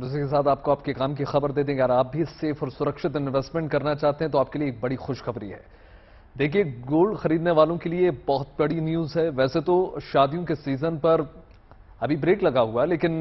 और इसी के साथ आपको आपके काम की खबर दे देंगे। अगर आप भी सेफ और सुरक्षित इन्वेस्टमेंट करना चाहते हैं तो आपके लिए एक बड़ी खुशखबरी है। देखिए, गोल्ड खरीदने वालों के लिए बहुत बड़ी न्यूज है। वैसे तो शादियों के सीजन पर अभी ब्रेक लगा हुआ है, लेकिन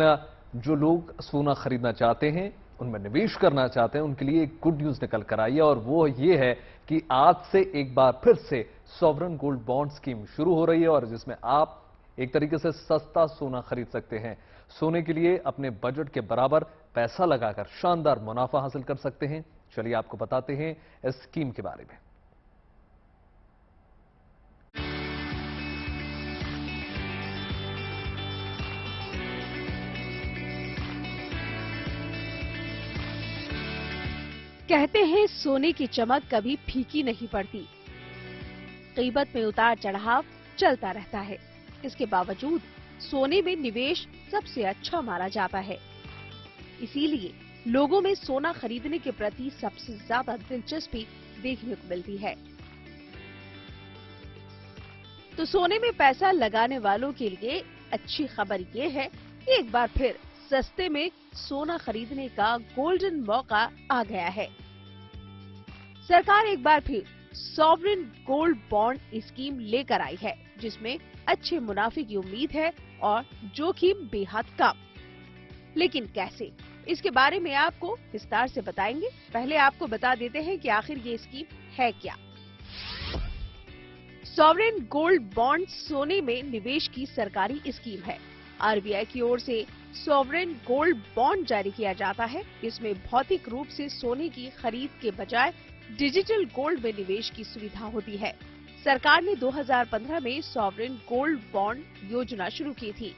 जो लोग सोना खरीदना चाहते हैं, उनमें निवेश करना चाहते हैं, उनके लिए एक गुड न्यूज निकल कर आई है। और वो ये है कि आज से एक बार फिर से सॉवरेन गोल्ड बॉन्ड स्कीम शुरू हो रही है, और जिसमें आप एक तरीके से सस्ता सोना खरीद सकते हैं। सोने के लिए अपने बजट के बराबर पैसा लगाकर शानदार मुनाफा हासिल कर सकते हैं। चलिए आपको बताते हैं इस स्कीम के बारे में। कहते हैं सोने की चमक कभी फीकी नहीं पड़ती। कीमत में उतार चढ़ाव चलता रहता है। इसके बावजूद सोने में निवेश सबसे अच्छा माना जाता है। इसीलिए लोगों में सोना खरीदने के प्रति सबसे ज्यादा दिलचस्पी देखने को मिलती है। तो सोने में पैसा लगाने वालों के लिए अच्छी खबर ये है कि एक बार फिर सस्ते में सोना खरीदने का गोल्डन मौका आ गया है। सरकार एक बार फिर सॉवरेन गोल्ड बॉन्ड स्कीम लेकर आई है, जिसमें अच्छे मुनाफे की उम्मीद है और जोखिम बेहद कम। लेकिन कैसे, इसके बारे में आपको विस्तार से बताएंगे। पहले आपको बता देते हैं कि आखिर ये स्कीम है क्या। सॉवरेन गोल्ड बॉन्ड सोने में निवेश की सरकारी स्कीम है। आरबीआई की ओर से सॉवरेन गोल्ड बॉन्ड जारी किया जाता है। इसमें भौतिक रूप से सोने की खरीद के बजाय डिजिटल गोल्ड में निवेश की सुविधा होती है। सरकार ने 2015 में सॉवरेन गोल्ड बॉन्ड योजना शुरू की थी।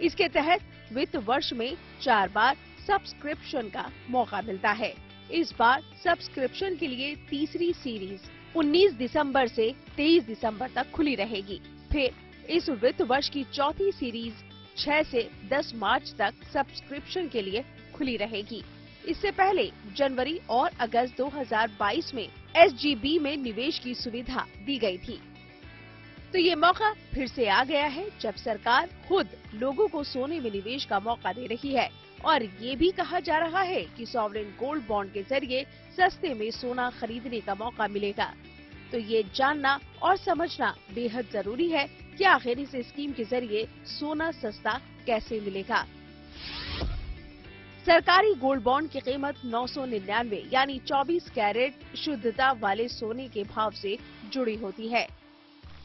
इसके तहत वित्त वर्ष में 4 बार सब्सक्रिप्शन का मौका मिलता है। इस बार सब्सक्रिप्शन के लिए तीसरी सीरीज 19 दिसंबर से 23 दिसंबर तक खुली रहेगी। फिर इस वित्त वर्ष की चौथी सीरीज 6 से 10 मार्च तक सब्सक्रिप्शन के लिए खुली रहेगी। इससे पहले जनवरी और अगस्त 2022 में एसजीबी में निवेश की सुविधा दी गई थी। तो ये मौका फिर से आ गया है, जब सरकार खुद लोगों को सोने में निवेश का मौका दे रही है। और ये भी कहा जा रहा है कि सॉवरेन गोल्ड बॉन्ड के जरिए सस्ते में सोना खरीदने का मौका मिलेगा। तो ये जानना और समझना बेहद जरूरी है कि आखिर इस स्कीम के जरिए सोना सस्ता कैसे मिलेगा। सरकारी गोल्ड बॉन्ड की कीमत 999 यानी 24 कैरेट शुद्धता वाले सोने के भाव से जुड़ी होती है।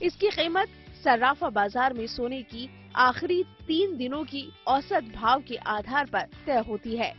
इसकी कीमत सर्राफा बाजार में सोने की आखिरी 3 दिनों की औसत भाव के आधार पर तय होती है।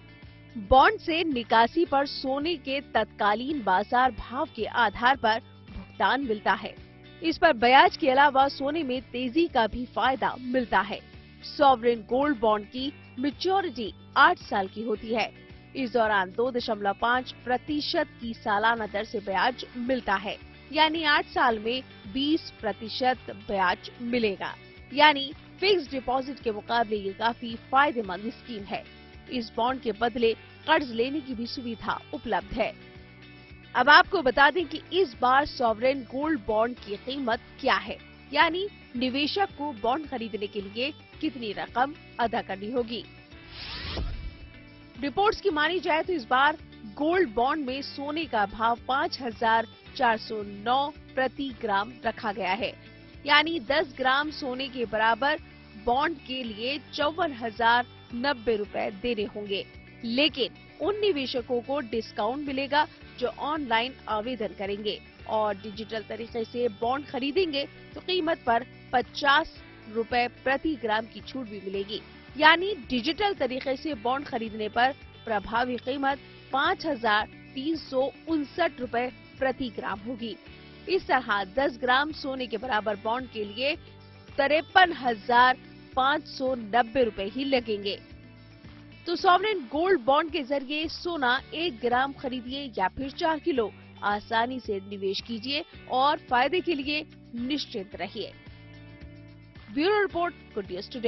बॉन्ड से निकासी पर सोने के तत्कालीन बाजार भाव के आधार पर भुगतान मिलता है। इस पर ब्याज के अलावा सोने में तेजी का भी फायदा मिलता है। सॉवरेन गोल्ड बॉन्ड की मैच्योरिटी 8 साल की होती है। इस दौरान 2.5% की सालाना दर से ब्याज मिलता है, यानी 8 साल में 20% ब्याज मिलेगा। यानी फिक्स डिपॉजिट के मुकाबले ये काफी फायदेमंद स्कीम है। इस बॉन्ड के बदले कर्ज लेने की भी सुविधा उपलब्ध है। अब आपको बता दें कि इस बार सॉवरेन गोल्ड बॉन्ड की कीमत क्या है, यानी निवेशक को बॉन्ड खरीदने के लिए कितनी रकम अदा करनी होगी। रिपोर्ट्स की मानी जाए तो इस बार गोल्ड बॉन्ड में सोने का भाव 5,409 प्रति ग्राम रखा गया है, यानी 10 ग्राम सोने के बराबर बॉन्ड के लिए 54,090 रुपए देने होंगे। लेकिन उन निवेशकों को डिस्काउंट मिलेगा जो ऑनलाइन आवेदन करेंगे और डिजिटल तरीके से बॉन्ड खरीदेंगे तो कीमत पर 50 रुपए प्रति ग्राम की छूट भी मिलेगी। यानी डिजिटल तरीके से बॉन्ड खरीदने पर प्रभावी कीमत 5,359 रुपए प्रति ग्राम होगी। इस तरह 10 ग्राम सोने के बराबर बॉन्ड के लिए 53,590 रुपए ही लगेंगे। तो सॉवरेन गोल्ड बॉन्ड के जरिए सोना 1 ग्राम खरीदिए या फिर 4 किलो, आसानी से निवेश कीजिए और फायदे के लिए निश्चिंत रहिए। Bureau report, good news today.